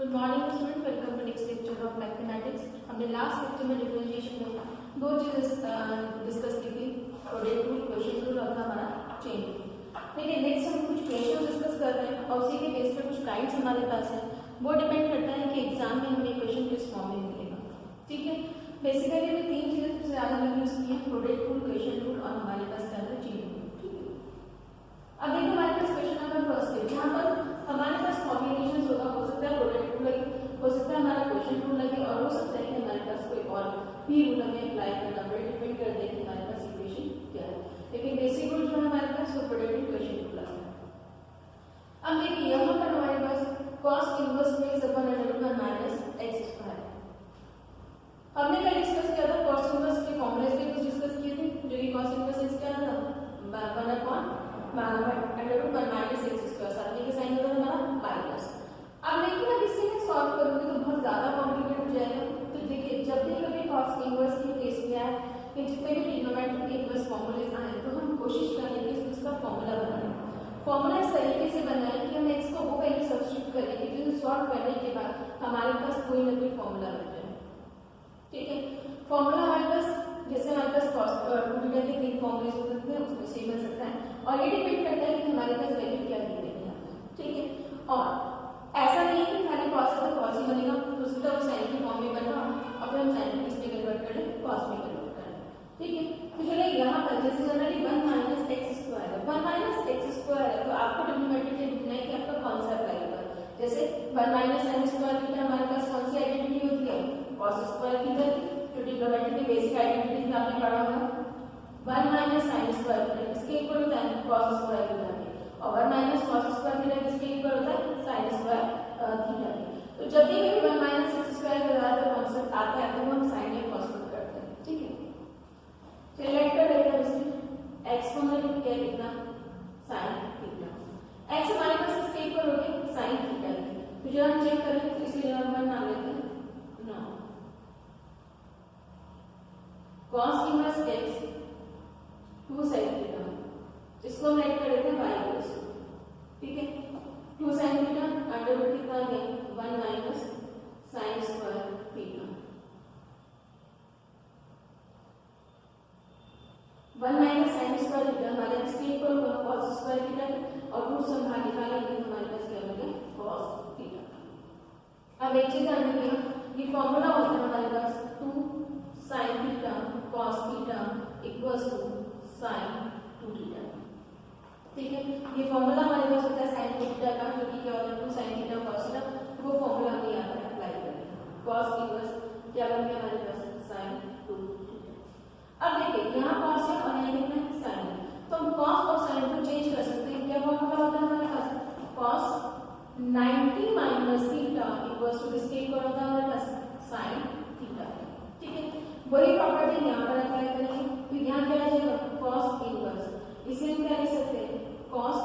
Good morning student, welcome to next lecture of mathematics. हमने last lecture में differentiation में दो चीजें डिस्कस की थी, प्रोडक्ट रूल, क्वेश्चन रूल और हमारा चेन रूल। ठीक है, नेक्स्ट हम कुछ क्वेश्चन डिस्कस कर रहे हैं और उसी के बेस पे कुछ गाइड्स हमारे पास है। वो डिपेंड करता है कि एग्जाम में हमें क्वेश्चन किस फॉर्म में मिलेगा। ठीक है, बेसिकली हमें तीन चीजें सबसे ज्यादा यूज की है, प्रोडक्ट रूल, क्वेश्चन रूल और हमारे पास क्या है, चेन रूल। ठीक है, अब देखिए हमारे पास क्वेश्चन नंबर फर्स्ट है। यहाँ पर हमारे पास कॉम्बिनेशन होगा, हो सकता है प्रोडक्ट रूल लगे, हो सकता है हमारा क्वेश्चन रूल लगे और हो सकता है कि हमारे पास कोई और भी रूल हमें अप्लाई करना पड़े, डिपेंड करता है कि हमारे पास इक्वेशन क्या है। लेकिन बेसिक रूल जो है हमारे पास वो प्रोडक्ट रूल, क्वेश्चन रूल है। अब देखिए यहाँ पर हमारे पास cos इनवर्स में is upon √1 minus x square. हमने क्या डिस्कस किया था, cos इनवर्स के फॉर्मूले भी कुछ डिस्कस किए थे, जो कि cos इनवर्स x क्या था, 1/√1 माइनस x स्क्वायर, साथ में साइन होगा हमारा माइनस। अब देखिए अब इसे मैं सॉल्व करूंगी तो बहुत ज्यादा कॉम्प्लिकेटेड हो जाएगा। तो देखिए जब भी कभी cos इनवर्स के केस में आए कि जितने भी ट्रिग्नोमेट्री के इनवर्स फॉर्मूले आए तो हम कोशिश करेंगे कि उसका फॉर्मूला बनाएं। फॉर्मूला इस तरीके से बनाएं कि हम x को वो वैल्यू सब्स्टिट्यूट करें कि जिसे सॉल्व करने के बाद हमारे पास कोई ना कोई फॉर्मूला बन जाए। ठीक है, फॉर्मूला हमारे पास जैसे हमारे पास cos 2θ के तीन फॉर्मूले हो सकते हैं, उसमें से बन सकता है और ये डिपेंड करता है कि हमारे पास वैल्यू क्या दी गई है। ठीक है, और ऐसा नहीं है कि खाली cos है तो cos ही बनेगा, तो उसका साइन के फॉर्म में बनना और फिर हम साइन को किसमें कन्वर्ट कर लें, cos में कन्वर्ट कर लें। ठीक है, तो चलिए यहाँ पर जैसे जनरली 1 माइनस x स्क्वायर है, 1 माइनस x स्क्वायर है तो आपको ट्रिग्नोमेट्री से ढूंढना है कि आपका कौन सा अप्लाई होगा। जैसे 1 माइनस sin स्क्वायर थीटा हमारे पास कौन सी आइडेंटिटी होती है, cos स्क्वायर थीटा की, जो ट्रिग्नोमेट्री की बेसिक आइडेंटिटी में आपने पढ़ा होगा। 1 माइनस sin स्क्वायर थीटा किसके इक्वल होता है, cos स्क्वायर थीटा के, और 1 माइनस cos स्क्वायर थीटा किसके इक्वल होता है, sin स्क्वायर थीटा के। तो जब भी कभी 1 माइनस x स्क्वायर के बाद कांसेप्ट आता है तो हम sin या cos पुट करते हैं। ठीक है, चलिए लेट कर लेते हैं इसमें x को हमने लिख के लिखना sin थीटा, x हमारे पास किसके इक्वल हो गया, sin थीटा के। तो जब हम चेक करें तो इसे हम मान लेते हैं ना cos inverse x 2 sin theta, इसको हम लेट कर लेते हैं y इक्वल टू, ठीक है, 2 sin थीटा अंडर रूट कितना आ गया 1 minus sin square theta, 1 minus sin square theta हमारे पास के इक्वल होगा cos स्क्वायर थीटा और रूट से हम भाग निकालेंगे तो हमारे पास क्या बनेगा, cos थीटा। अब एक चीज ध्यान रखिएगा, ये फॉर्मूला होता है हमारे पास 2 sin theta cos theta equals to sin 2 theta. ठीक है, ये फॉर्मूला हमारे पास होता है sin थीटा का, जो कि क्या होता है 2 sin थीटा cos थीटा, वो फॉर्मूला हमने यहाँ पर अप्लाई कर दिया। cos इनवर्स क्या बन गया हमारे पास, sin 2 थीटा। अब देखिए यहाँ cos है और यहाँ कितना है, sin है, तो हम cos और sin को चेंज कर सकते हैं। क्या फॉर्मूला होता है हमारे पास, cos 90 minus theta equals to किसके इक्वल होता है हमारे पास, sin थीटा। ठीक है, वही प्रॉपर्टी यहाँ पर अप्लाई करेंगे तो यहाँ क्या आ जाएगा, cos इनवर्स, इसे हम क्या लिख सकते हैं, cos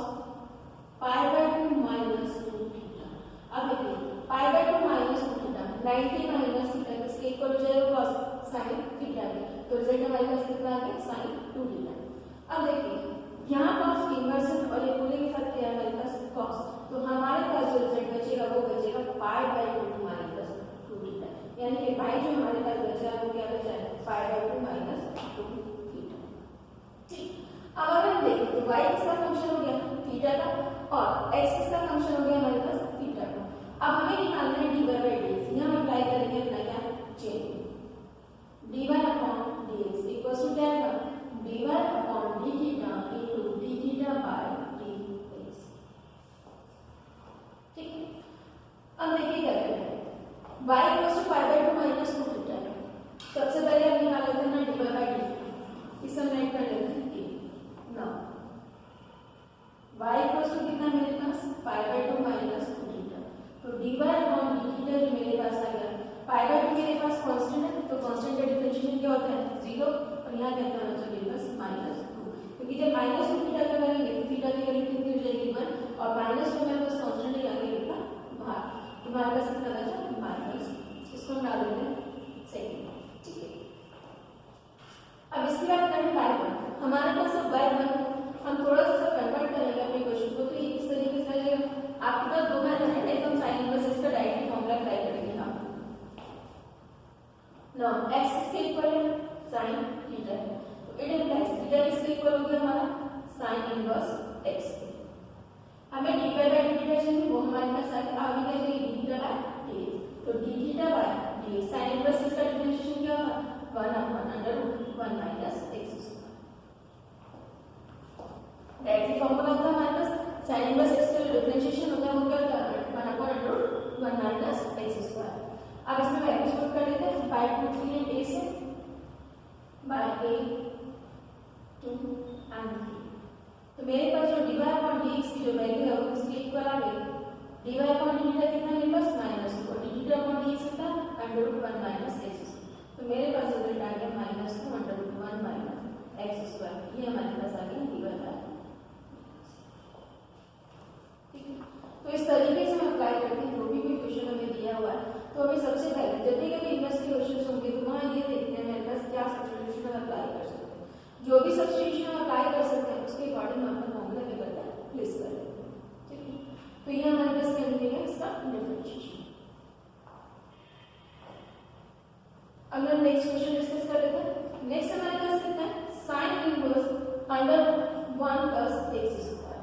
π/2 माइनस 2 थीटा। अब देखिए π/2 माइनस 2 थीटा 90 माइनस थीटा किसके इक्वल हो जाएगा, cos sin थीटा के, तो रिजल्ट हमारे पास कितना आ गया, sin 2 थीटा। अब देखिए यहाँ cos इनवर्स है और ये पूरे के साथ क्या है हमारे पास cos, तो हमारे पास जो रिजल्ट बचेगा वो बचेगा π/2 माइनस 2 थीटा, यानी कि पाई जो हमारे पास बचा है वो क्या बचा है, π/2 माइनस 2 थीटा। ठीक, अब अगर हम देखें तो y किसका फंक्शन हो गया, थीटा का, और x किसका फंक्शन हो गया हमारे पास, थीटा का। अब हमें निकालना है dy/dx, यहाँ अप्लाई करेंगे अपना क्या, चेन dy/dx इक्वल्स टू क्या आएगा, dy/dθ इनटू dθ/dx। ठीक है, अब देखिए क्या करना है, y equals to π/2 minus 2 theta है। सबसे पहले हम निकाल लेते हैं ना dy/dθ, इसे हम ऐड कर लेते हैं ना y इक्वल्स टू कितना मेरे पास, π/2 माइनस 2 थीटा, तो dy/dθ जो मेरे पास आ गया, π/2 मेरे पास कांस्टेंट है तो कांस्टेंट का डिफरेंशिएशन क्या होता है, 0, और यहाँ क्या करना चाहिए मेरे पास -2, क्योंकि जब -2 थीटा का करेंगे तो थीटा की वैल्यू कितनी हो जाएगी 1 और -2 मेरे पास कांस्टेंट है, आगे लिखा बाहर, तो हमारे पास कितना बचा माइनस, इसको हम डाल देते हैं सेकंड। ठीक है, अब इसके बाद करें y1, हमारे पास अब y1 हम थोड़ा सा कन्वर्ट करेंगे अपने क्वेश्चन को, तो ये किस तरीके से आ जाएगा, आपके पास दो मेथड है, एक हम साइन इनवर्स इसका डायरेक्टली फॉर्मूला नाउ x किसके इक्वल है sin थीटा है, तो इट इम्प्लाइज थीटा किसके इक्वल हो गया हमारा sin इनवर्स x के। हमें dy बाय dt चाहिए, वो हमारे पास आगे क्या चाहिए d थीटा बाय dx, तो d theta by dx sin inverse इसका डिफरेंशिएशन क्या होगा 1 upon under root 1 minus x square. Directly formula होता है हमारे पास sin इनवर्स x का डिफरेंशिएशन होता है वो क्या होता है 1 upon under root 1 minus x square. अब इसमें वैल्यूज पुट कर लेते हैं बाय 2 3 a से बाय a 2 and 3, तो मेरे पास जो dy अपॉन dx की जो वैल्यू है वो किसके इक्वल आ गई dy अपॉन dt कितना मेरे पास -2 और dt अपॉन dx कितना अंडर रूट 1 माइनस x, तो मेरे पास रिजल्ट आ गया -2 under root 1 minus x square. ये हमारे पास आ गया dy बाय, ठीक है। तो इस तरीके से हम अप्लाई करते हैं जो भी कोई क्वेश्चन हमें दिया हुआ है, तो हमें सबसे पहले जब भी कभी इनवर्स के क्वेश्चन होंगे तो वहाँ ये देखते हैं मेरे पास क्या सब्स्टिट्यूशन हम अप्लाई कर सकते हैं, जो भी सब्स्टिट्यूशन हम अप्लाई कर सकते हैं उसके अकॉर्डिंग हम अपना फॉर्मूला क्या करते हैं प्लेस कर लेते हैं, ठीक है। तो ये हमारे पास क्या मिलेगा इसका डिफरेंशिएशन। अब हम नेक्स्ट क्वेश्चन डिस्कस कर लेते हैं। नेक्स्ट हमारे पास कितना है sin inverse under 1 plus x square.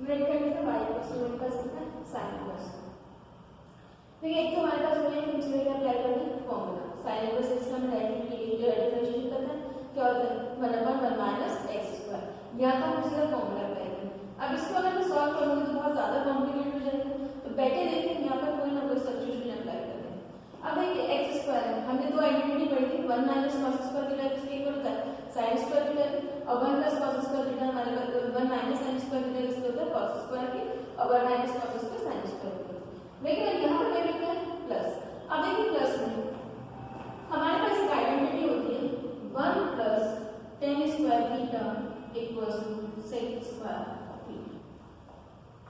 Break करने से y इक्वल टू 1 प्लस कितना sin इनवर्स। देखिए एक तो हमारे पास वही प्रिंसिपल का अप्लाई करते हैं फॉर्मूला sin इनवर्स इसका हम डायरेक्टली डिफरेंशिएट करते हैं क्या होता है 1 अपॉन 1 माइनस x स्क्वायर, या तो हम इसका फॉर्मूला अप्लाई करें। अब इसको अगर मैं सॉल्व करूंगी तो बहुत ज्यादा कॉम्प्लिकेटेड हो जाएगा, तो बेटर देखिए यहाँ पर कोई ना कोई सब्स्टिट्यूशन अप्लाई करते हैं। अब देखिए x स्क्वायर है, हमने दो आइडेंटिटी पढ़ी थी 1 माइनस cos स्क्वायर थीटा किसके इक्वल होता है sin स्क्वायर थीटा, और 1 प्लस cos स्क्वायर थीटा हमारे पास 1 माइनस sin स्क्वायर थीटा किसके होता है cos स्क्वायर के, और 1 minus cos square sin square के। लेकिन अब यहाँ पर क्या लिखा है प्लस। अब देखिए प्लस में हमारे पास एक आइडेंटिटी होती है 1 plus tan square theta equals to sec square theta,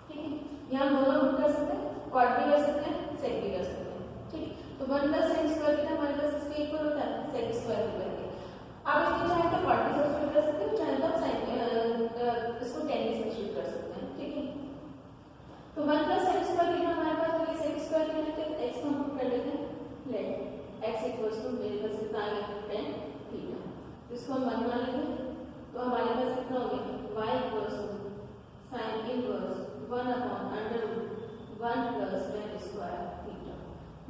ठीक है। यहाँ दोनों पुट कर सकते हैं, cot भी कर सकते हैं sec भी कर सकते हैं, ठीक। तो 1 प्लस sin स्क्वायर थीटा हमारे पास इसके इक्वल होता है sec स्क्वायर थीटा के। आप इसमें चाहे तो cot भी सब्स्टिट्यूट कर सकते हैं, चाहे तो आप इसको tan भी सब्स्टिट्यूट कर सकते हैं, ठीक है। तो 1 प्लस sin स्क्वायर थीटा हमारे पास हो गया sec स्क्वायर थीटा के x को हम पुट कर लेते हैं, लेट x इक्वल्स टू मेरे पास कितना आ गया tan थीटा, इसको हम 1 मान लेंगे तो हमारे पास कितना हो गया y equals to sin inverse 1 upon under root 1 plus tan square theta.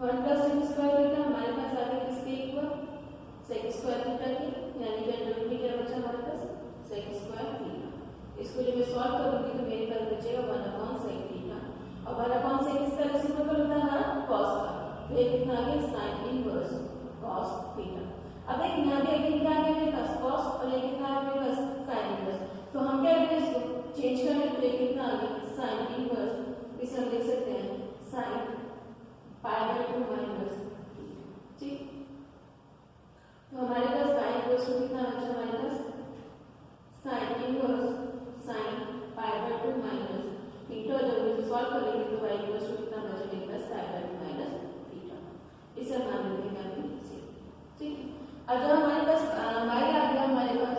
1 plus tan square theta हमारे पास आ गया किसके इक्वल sec स्क्वायर थीटा के, यानी कि अंडर रूट में क्या बचा हमारे पास sec स्क्वायर थीटा। इसको जब मैं सॉल्व करूंगी तो मेरे पास बचेगा 1 अपॉन sec थीटा, और 1 अपॉन sec इसका रेसिप्रोकल होता है हमारा cos का, तो ये कितना आ गया sin इनवर्स cos थीटा। अब देखिए यहाँ पे अगेन क्या आ गया मेरे पास cos, और ये कितना आ गया मेरे पास sin इनवर्स, तो हम क्या करें इसको चेंज करने तो ये कितना आ गया sin इनवर्स, इसे हम लिख सकते हैं sin पाई बाय 2 माइनस, ठीक। तो हमारे पास y इक्वल्स टू कितना बचा हमारे पास sin inverse sin pi by 2 minus theta, जब इसे सॉल्व करेंगे तो y इक्वल्स टू कितना बचा मेरे पास पाई बाय 2 माइनस थीटा, इसे हम मान लेते हैं अभी से, ठीक है। अब जब हमारे पास y आ गया हमारे पास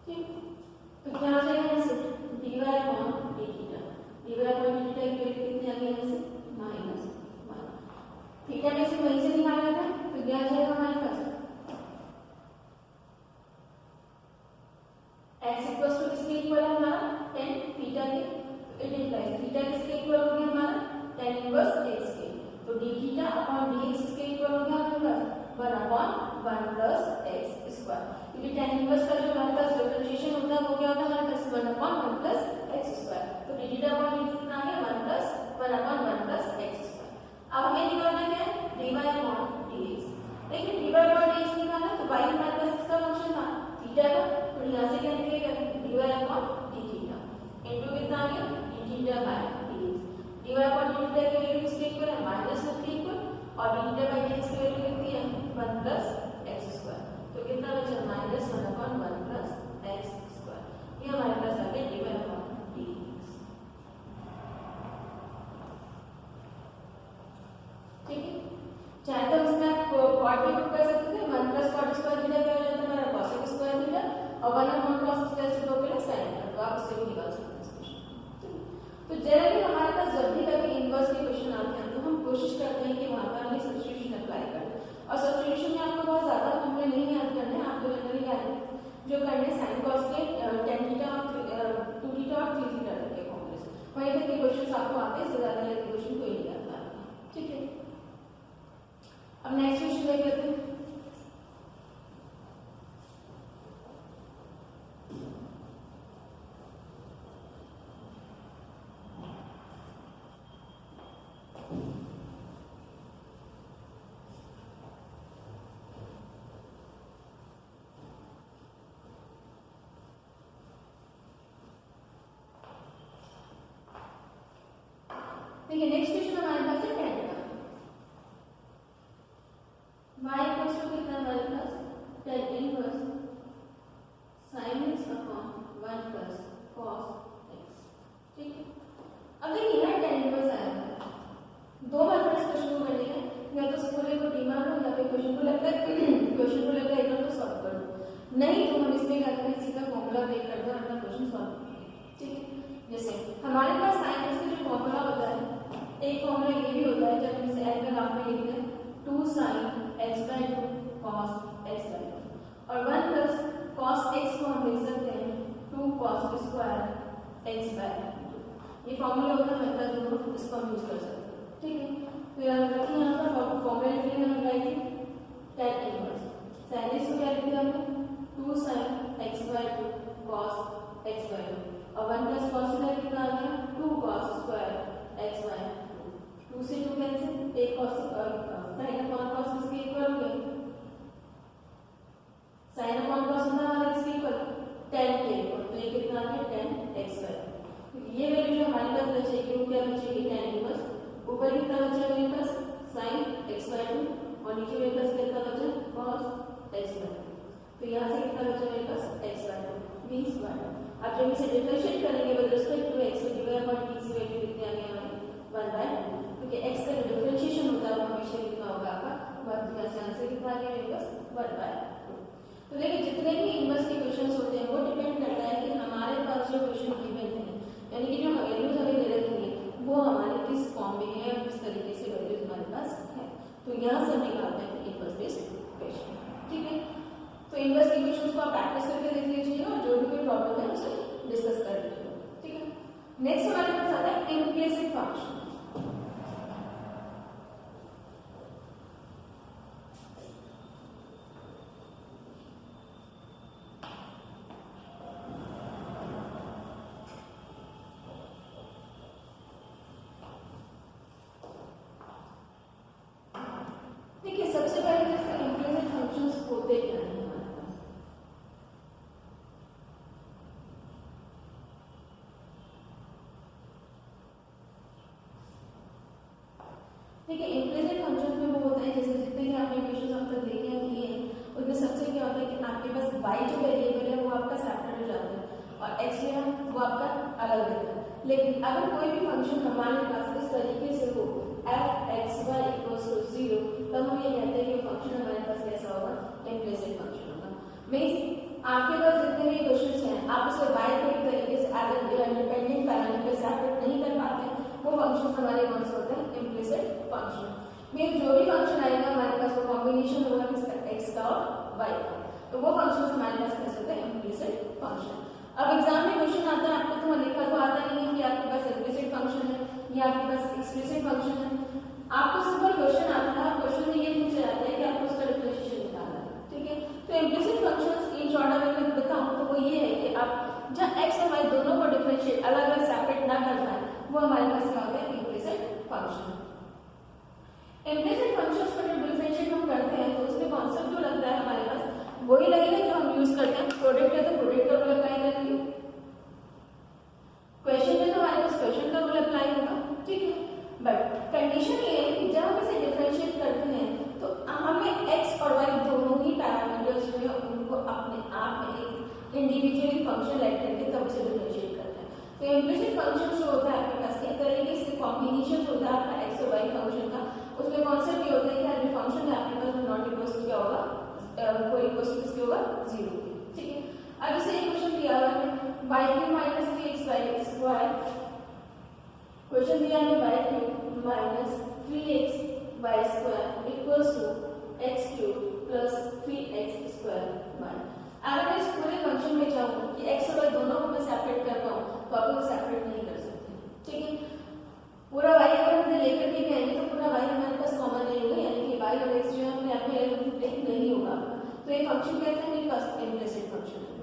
ठीक, तो क्या हो जाएगा यहाँ से dy upon d theta, dy upon d theta की वैल्यू कितनी आ गई यहाँ से -1, थीटा में से वहीं से निकालना था तो क्या आ जाएगा हमारे पास x इक्वल्स टू किसके इक्वल है हमारा tan थीटा के, इट इम्प्लाइज थीटा किसके इक्वल हो गया हमारा tan इनवर्स x के, तो d थीटा अपॉन dx किसके इक्वल हो गया हमारे पास 1 अपॉन 1 प्लस x स्क्वायर, क्योंकि tan इनवर्स का जो हमारे पास डिफरेंशिएशन होता है वो क्या होता है हमारे पास 1 अपॉन 1 प्लस x स्क्वायर, तो d थीटा अपॉन dx कितना आ गया 1 अपॉन 1 प्लस x स्क्वायर। अब हमें निकालना क्या है dy upon dx, upon D theta की वैल्यू किसके इक्वल है माइनस 1 के इक्वल और D theta by D X की वैल्यू कितनी है 1 प्लस एक्स स्क्वायर। तो कितना बचा minus 1 upon 1 plus X square. ये हमारे पास आ गया D Y upon D X. ठीक है, चाहे तो इसमें आप कॉट भी बुक कर सकते थे 1 प्लस कॉट स्क्वायर थीटा क्या हो जाता है हमारा कॉसेक स्क्वायर थीटा और 1 अपॉन कॉस स्क्वायर से दो के साइन थीटा। तो आप इससे भी निकाल सकते हैं। तो जनरली हमारे पास जब भी कभी इनवर्स के क्वेश्चन आते हैं तो हम कोशिश करते हैं कि वहां पर हम सब्स्टिट्यूशन अप्लाई करें और सब्स्टिट्यूशन में आपको बहुत ज्यादा फॉर्मूले नहीं याद करने हैं। आपको जनरली क्या है जो करने साइन कॉस के tan थीटा और 2 थीटा और 3 थीटा तक के फॉर्मूले वहीं तक के क्वेश्चंस आपको आते हैं। इससे ज्यादा लेते क्वेश्चन कोई नहीं आता। ठीक है, अब नेक्स्ट क्वेश्चन देख लेते हैं। देखिए नेक्स्ट क्वेश्चन हमारे पास है tan का y इक्वल्स टू कितना हमारे पास tan inverse sin x upon 1 plus cos x। ठीक है, अब देखिए यहाँ tan इनवर्स आया है दो बार इस क्वेश्चन को करने का या तो पूरे को डी मान लो या फिर क्वेश्चन को लगता है इधर तो सॉल्व कर दो नहीं तो हम इसमें क्या करें इसी का फॉर्मूला ब्रेक कर दो अपना क्वेश्चन सॉल्व करेंगे। ठीक है, जैसे हमारे पास sin x का जो फॉर्मूला होता है एक फॉर्मूला ये भी होता है जब हम इसे एल में ग्राफ में लिखते हैं 2 sin x by 2 cos x by 2 और 1 प्लस cos x को हम लिख सकते हैं 2 cos स्क्वायर x by 2। ये फॉर्मूला होता है मतलब जो इसको हम यूज कर सकते हैं। ठीक है, फिर हम रखिए यहाँ पर फॉर्मूला लिखते हैं हम right tan inverse sin x को क्या लिखते हैं हमने 2 sin x by 2 cos x by 2 और 1 प्लस cos थीटा कितना आ गया 2 cos स्क्वायर x by 2 से 2 कैंसिल एक cos sin अपॉन cos किसके इक्वल हो गया sin अपॉन cos ना हमारा किसके इक्वल tan के इक्वल। तो ये कितना आ गया tan x by ये वैल्यू जो हमारे पास बचेगी वो क्या बचेगी tan इनवर्स ऊपर कितना बचा मेरे पास sin x by 2 और नीचे मेरे पास कितना बचा cos x by 2। तो यहाँ से कितना बचा मेरे पास x by 2 मींस 1। अब जब इसे डिफरेंशिएट करेंगे विद रिस्पेक्ट टू x तो डिवाइड बाय t की वैल्यू कितनी आ गई हमारी 1 by 2 क्योंकि x का डिफरेंशिएशन होता है वो हमेशा कितना होगा आपका 1 प्लस आंसर कितना आ गया मेरे पास 1 by 2। तो देखिए जितने भी इनवर्स के क्वेश्चंस होते हैं वो डिपेंड करता है कि हमारे पास जो क्वेश्चन गिवन है यानी कि जो वैल्यूज हमें दे रखी है वो हमारे किस फॉर्म में है और किस तरीके से वैल्यूज हमारे पास है। तो यहाँ से हम निकालते हैं इनवर्स बेस्ड क्वेश्चन। ठीक है, तो इनवर्स के क्वेश्चंस को आप प्रैक्टिस करके देख लीजिएगा और जो भी कोई प्रॉब्लम है उसे डिस्कस कर लीजिएगा। ठीक है, नेक्स्ट हमारे पास आता है इम्प्लिसिट फंक्शन। देखिए सबसे पहले जैसे इम्प्लिसिट फंक्शंस होते क्या हैं हमारे पास। ठीक है, इम्प्लिसिट फंक्शंस में वो होता है जैसे जितने भी आपने क्वेश्चंस अब तक देखे हैं किए हैं उनमें सबसे क्या होता है कि आपके पास y जो वेरिएबल है वो आपका सेपरेट हो जाता है और x जो है वो आपका अलग रहता है। लेकिन अगर कोई भी फंक्शन हमारे पास इस तरीके से हो f(x(y) = 0 तब हम ये कहते हैं कि फंक्शन हमारे पास कैसा होगा इम्प्लिसिट फंक्शन होगा। मींस आपके पास जितने भी क्वेश्चंस हैं आप उसे y को एक तरीके से as an independent parameter separate नहीं कर पाते वो फंक्शन हमारे कौन से होते हैं इम्प्लिसिट फंक्शन। मींस जो भी फंक्शन आएगा हमारे पास वो कॉम्बिनेशन होगा किसका x का और y का तो वो फंक्शन हमारे पास कैसे होते हैं इम्प्लिसिट फंक्शन। अब एग्जाम में क्वेश्चन आता है आपको तो लिखा तो आता नहीं है कि आपके पास इम्प्लिसिट फंक्शन है या आपके पास एक्सप्लिसिट फंक्शन है। आपको सिंपल क्वेश्चन आता है क्वेश्चन में ये पूछा जाता है कि आपको उसका डिफरेंशिएशन निकालना है। ठीक है, तो इम्प्लिसिट फंक्शंस इन शॉर्ट अगर मैं बताऊं तो वो ये है कि आप जब x और y दोनों को डिफरेंशिएट अलग अलग सेपरेट ना कर पाए वो हमारे पास क्या होता है इम्प्लिसिट फंक्शन। इम्प्लिसिट फंक्शंस को जब डिफरेंशिएट हम करते हैं तो उसमें कॉन्सेप्ट जो लगता है हमारे पास वही लगेगा जो हम यूज करते हैं प्रोडक्ट है तो प्रोडक्ट का रूल अप्लाई करेंगे, क्वेश्चन है तो हमारे पास क्वेश्चन का रूल अप्लाई होगा। ठीक है, फंक्शन ऐड करके तब उसे डिफरेंशिएट करते हैं। तो इम्प्लिसिट फंक्शन जो होता है आपके पास एक तरीके से कॉम्बिनेशन होता है आपका एक्स और वाई फंक्शन का। उसमें कॉन्सेप्ट ये होता है कि हर फंक्शन है आपके पास नॉट इक्वल टू क्या होगा, कोई इक्वल टू किसके होगा, 0। ठीक है, अब इसे एक क्वेश्चन दिया हुआ है y cube minus 3x square, question दिया है y cube minus 3x square equals to x cube plus 3x square y। अगर मैं इस पूरे फंक्शन में चाहूँ कि x और y दोनों को मैं सेपरेट कर पाऊँ तो आप लोग सेपरेट नहीं कर सकते। ठीक है, पूरा y अगर हमने लेकर के भी आएंगे तो पूरा y हमारे पास कॉमन नहीं होगा, यानी कि y और x जो है अपने आप में एक नहीं होगा। तो ये फंक्शन कैसा है, मेरे पास इम्प्लिसिट फंक्शन है।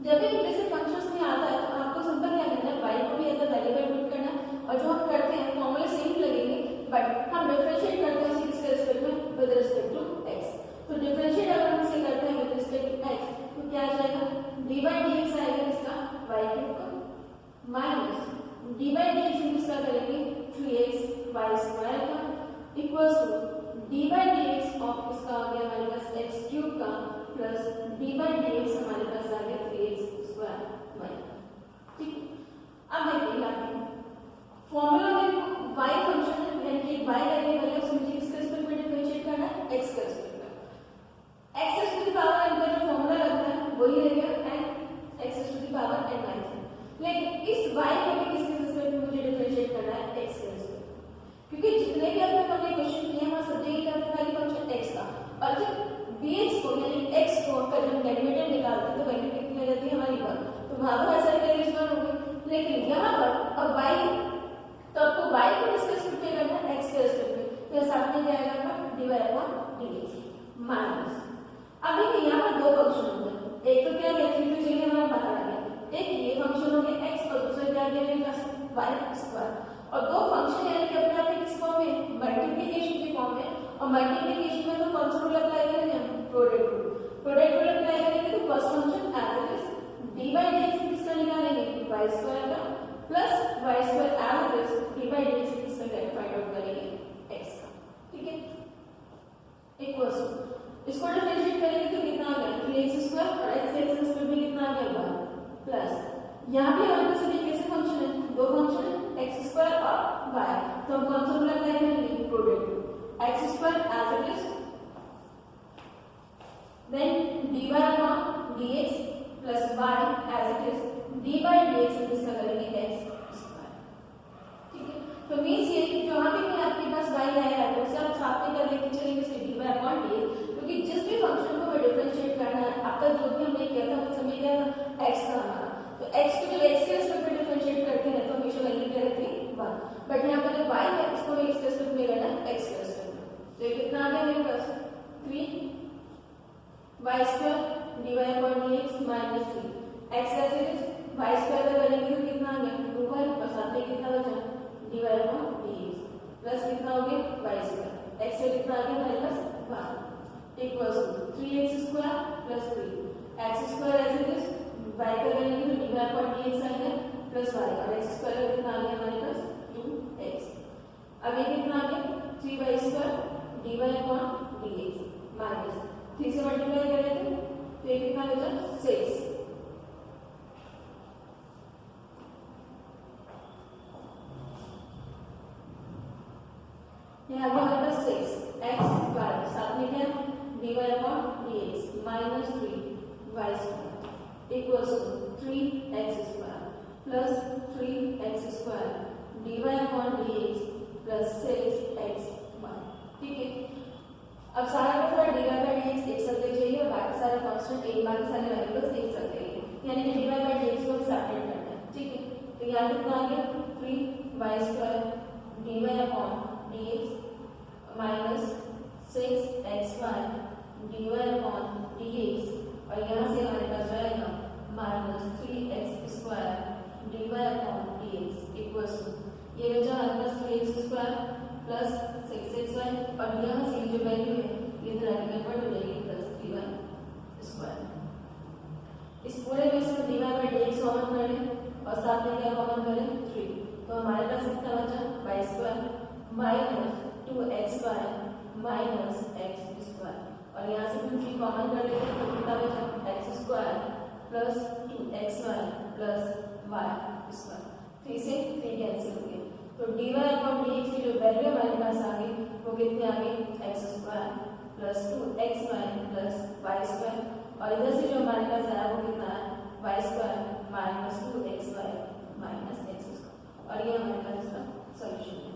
जब भी इम्प्लिसिट फंक्शंस में आता है तो आपको सिंपल क्या करना है, y को भी एज अ वेरिएबल पुट करना है और जो हम करते हैं फॉर्मूले सेम लगेंगे बट हम डिफरेंशिएट करते हैं किसके रिस्पेक्ट में, विद रिस्पेक्ट टू x। तो डिफरेंशिएट अगर हम इसे करते हैं विद रिस्पेक्ट टू x तो क्या आ जाएगा, dy dx आएगा इसका y क्यूब का माइनस dy dx इसका करेंगे 3x स्क्वायर का equals to dy dx of इसका आ गया हमारे पास x क्यूब का प्लस dy dx हमारे पास आ गया 3x स्क्वायर y। ठीक है, अब देखिए आगे फॉर्मूला में y फंक्शन है, यानी कि y वेरिएबल है, उसमें मुझे किसके रिस्पेक्ट में डिफरेंशिएट करना है, x के रिस्पेक्ट में। x to the power n का जो फॉर्मूला लगता है वही रहेगा n x to the power n minus. लेकिन इस y को भी किसके रिस्पेक्ट में मुझे डिफरेंशिएट करना है, x के रिस्पेक्ट, क्योंकि जितने भी आपने हमने क्वेश्चन किए हैं वहां सब जगह क्या था, पहले फंक्शन x था और जब dx को यानी x को का जब डेरिवेटिव निकालते हैं तो वैल्यू कितनी आ जाती है हमारी 1, तो वहां पर ऐसा वैल्यू 1 होगी। लेकिन यहाँ पर अब y तो आपको y को किसके रिस्पेक्ट में करना है, x के रिस्पेक्ट में, तो सामने क्या आएगा आपका dy अपॉन dx माइनस। अब देखिए यहाँ पर दो फंक्शन होंगे, एक तो क्या है 3 तो चलिए हमारा बाहर आ गया, एक ये फंक्शन हो गया x और दूसरा क्या गया मेरे पास y स्क्वायर, और दो फंक्शन यानी कि अपने आप में किस फॉर्म में, मल्टीप्लिकेशन के फॉर्म में। और मल्टीप्लिकेशन में तो कौन सा रूल अप्लाई करेंगे हम, product rule. Product rule apply करेंगे तो first function as it is dy dx किसका निकालेंगे, y स्क्वायर का plus y square as it is dy dx किसका फाइंड आउट करेंगे, x का। ठीक है, इक्वल्स इसको डिफरेंशिएट करेंगे तो कितना आ गया 3x स्क्वायर और x के रिस्पेक्ट में कितना आ गया 1 प्लस यहाँ भी हमारे पास अभी कैसे फंक्शन है, दो फंक्शन है x स्क्वायर और y, तो हम कौन सा रूल अप्लाई करेंगे, product rule. x square as it is then dy upon dx plus y as it is dy dx इसका करेंगे x स्क्वायर। ठीक है, तो मींस ये जहां भी आपके पास y आया है उसे आप साथ में कर लेके चलेंगे इसके dy upon dx, क्योंकि जिस भी फंक्शन को हमें डिफरेंशिएट करना है अब तक जो भी हमने किया था उस समय क्या था x था हमारा, तो x को जब x के रिस्पेक्ट में डिफरेंशिएट करते हैं तो हमेशा वैल्यू क्या रहती है 1, बट यहाँ पर जब y है इसको हमें x के रिस्पेक्ट में करना है x के रिस्पेक्ट में, तो ये कितना आ गया मेरे पास 3y square dy upon dx minus 3 x as it is y square का करेंगे तो कितना आ गया 2y और साथ में कितना बचा dy upon dx प्लस कितना हो गया y स्क्वायर, x से कितना आ गया हमारे पास 1 equals to 3x square plus 3 x square as it is y का करेंगे तो dy upon dx आ गया प्लस y और x स्क्वायर का कितना आ गया हमारे पास 2x। अब ये कितना आ गया 3y square dy upon dx minus 3 से मल्टीप्लाई करेंगे तो ये कितना बचा 6। यहाँ पे हमारे पास 6x स्क्वायर साथ में क्या dy upon dx minus 3y square equals to 3x square plus 3x square dy upon dx plus 6xy। ठीक है, अब सारा का सारा dy by dx एक साथ ले जाइए और बाकी सारे कांस्टेंट एक बाकी सारे वेरिएबल्स एक साथ ले जाइए, यानी कि dy by dx को सेपरेट करना है। ठीक है, तो यहाँ कितना आ गया 3y square dy upon dx minus 6xy dy upon dx और यहाँ से हमारे पास जाएगा minus 3x square dy upon dx equals to ये बचा हमारे पास 3x स्क्वायर प्लस 6xy और यहाँ से जो वैल्यू है ये इधर आके कन्वर्ट हो जाएगी प्लस 3y स्क्वायर। इस पूरे में से dy by dx कॉमन करें और साथ में क्या कॉमन करें 3, तो हमारे पास कितना बचा y square minus 2xy minus x square और यहाँ से 3 कॉमन कर लेते हैं तो कितना बचा x square plus 2xy plus y square. 3 से 3 कैंसिल हो गया, तो dy अपॉन dx की जो वैल्यू हमारे पास आ गई वो कितनी आ गई x square plus 2xy plus y square, और इधर से जो हमारे पास आया वो कितना है y square minus 2xy minus x square, और ये हमारे पास इसका सॉल्यूशन है।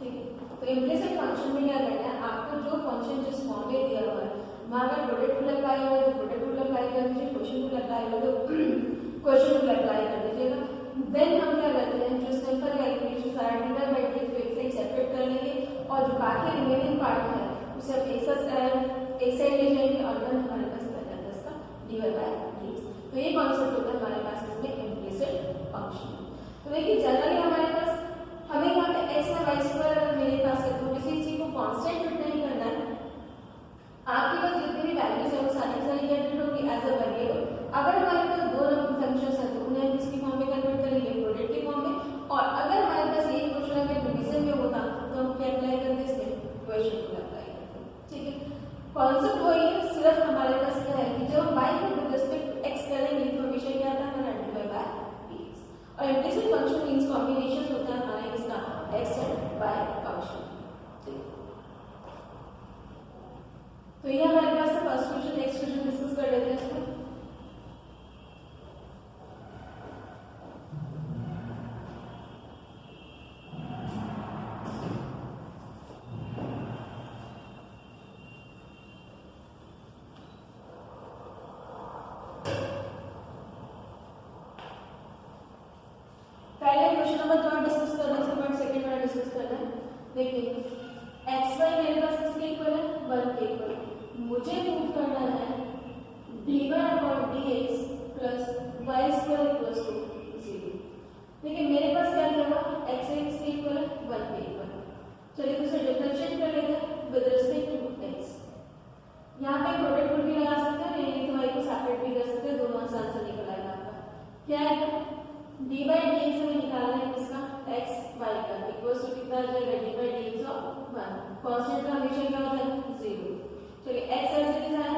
ठीक है, तो इम्प्लिसिट फंक्शन में क्या करना है, आपको जो फंक्शन जिस फॉर्म में दिया हुआ है वहां पर प्रोडक्ट रूल अप्लाई हुआ है तो प्रोडक्ट रूल अप्लाई कर दीजिए, क्वेश्चन रूल अप्लाई हुआ तो क्वेश्चन रूल अप्लाई कर दीजिएगा। देन हम क्या करते हैं, जो सिंपल कैलकुलेशन सारा डिवाइड बाय डी को एक साइड सेपरेट कर लेंगे और जो बाकी रिमेनिंग पार्ट है उसे हम एक साइड ले जाएंगे और देन हमारे पास बच जाता है इसका डिवाइड बाय डी। तो ये कॉन्सेप्ट होता है हमारे पास इसमें इम्प्लिसिट फंक्शन। तो देखिए जनरली हमारे पास हमें यहाँ पे x और y स्क्वायर मेरे पास है तो किसी चीज को कांस्टेंट फिट नहीं करना है, आपके पास जितनी भी वैल्यूज है वो सारी कैलकुलेट होगी एज अ वेरिएबल। अगर हमारे पास दो फंक्शंस हैं तो उन्हें हम किसकी फॉर्म में कन्वर्ट करेंगे, प्रोडक्ट की फॉर्म में, और अगर हमारे पास ये क्वेश्चन अगर डिवीजन में होता तो हम क्या अप्लाई करते इसमें क्वेश्चन को अप्लाई करते। ठीक है, कॉन्सेप्ट वही है, सिर्फ हमारे पास क्या है कि जब हम y को विद रिस्पेक्ट टू x करेंगे तो हमेशा क्या आता है हमारा डिवाइड बाय dx, और इम्प्लिसिट फंक्शन मींस कॉम्बिनेशन होता है हमारे इसका x एंड y फंक्शन। तो ये हमारे पास था first question, next question discuss कर लेते हैं इसको। पहले क्वेश्चन नंबर 3 डिस्कस करना है, उसके बाद सेकंड वाला डिस्कस करना है। देखिए xy मेरे पास किसके इक्वल है 1 के इक्वल, मुझे प्रूव करना है dy upon dx plus y square equals to 0। देखिए मेरे पास क्या दिया हुआ x किसके इक्वल है 1 के इक्वल, चलिए उसे डिफरेंशिएट कर लेते हैं विद रिस्पेक्ट टू x। यहाँ पे प्रोडक्ट रूल भी लगा सकते हैं, नहीं तो y को सेपरेट भी कर सकते हैं, दोनों आसान से निकल आएगा आपका। क्या है dy dx हमें निकालना है किसका x y का इक्वल्स टू कितना आ जाएगा dy dx ऑफ 1, कांस्टेंट का हमेशा क्या होता है 0। चलिए x ऐसे लिखा है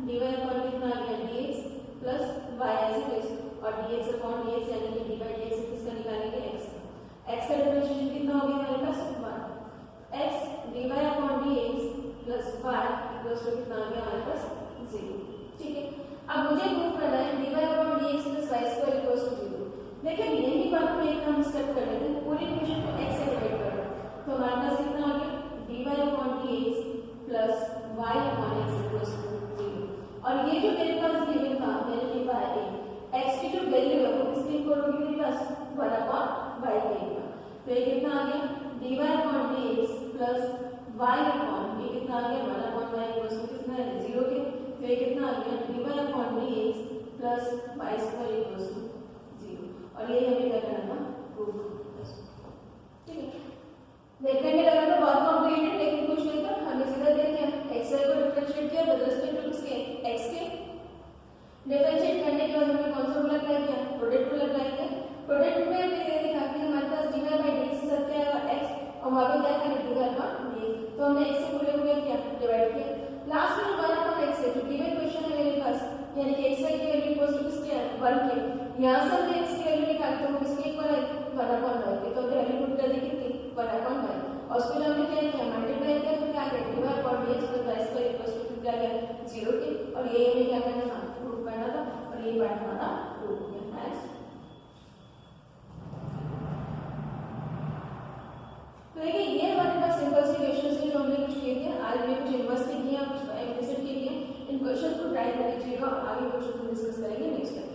dy अपॉन कितना आ गया dx प्लस y ऐसे प्लस और dx अपॉन dx यानी कि dy dx किसका निकालेंगे x का डिफरेंशिएशन कितना हो गया हमारे पास 1, x dy upon dx plus y equals to कितना आ गया हमारे पास 0। ठीक है, अब मुझे प्रूव करना है dy upon dx plus y square equals to 0। देखिए यही बात हम एक हम स्टेप कर लेते हैं, पूरी इक्वेशन को x से डिवाइड कर रहे हैं तो हमारे पास कितना आ गया dy upon dx plus y upon x equals to 0। और ये जो मेरे पास गिवन था मैंने लिखा है x की जो वैल्यू है वो किसके इक्वल होगी मेरे पास 1 अपॉन y के इक्वल, तो ये कितना आ गया dy upon dx plus y upon ये कितना आ गया 1 अपॉन y इक्वल्स टू कितना है 0 के, तो ये कितना आ गया dy upon dx plus y square equals to 0, और ये हमें क्या करना था प्रूव। ठीक है, देखने में लगा तो बहुत कॉम्प्लिकेटेड लेकिन कुछ नहीं था, हमें सीधा देखिए x को डिफरेंशिएट किया विद रिस्पेक्ट टू किसके x के, डिफरेंशिएट करने के बाद हमने कौन सा रूल अप्लाई किया प्रोडक्ट रूल अप्लाई किया। प्रोडक्ट रूल में हमने ये देखा कि हमारे पास dy बाय dx के साथ क्या आएगा x और वहां पे क्या करें dy अपॉन dx, तो हमने x से पूरे को क्या किया डिवाइड किया। लास्ट में 1 अपॉन x है जो गिवन क्वेश्चन है मेरे पास यानी कि x की वैल्यू इक्वल्स टू किसके 1 के, यहां से हमने x की वैल्यू निकालते हैं वो किसके इक्वल है 1 अपॉन y के, तो वैल्यू पुट कर दी कितनी 1 अपॉन y और उसको जब हमने क्या किया मल्टीप्लाई किया तो क्या करें dy upon dx plus y square equals to क्या गया 0 के, और ये हमें क्या करना था प्रूव करना था, और ये पार्ट हमारा प्रूव हो गया। नेक्स्ट तो देखिए ये हमारे पास सिंपल से क्वेश्चंस हैं जो हमने कुछ किए थे, आज हमने कुछ इन्वर्स के किए कुछ इम्प्लिसिट के लिए। इन क्वेश्चन को ट्राई कर लीजिएगा और आगे क्वेश्चन को डिस्कस करेंगे नेक्स्ट टाइम।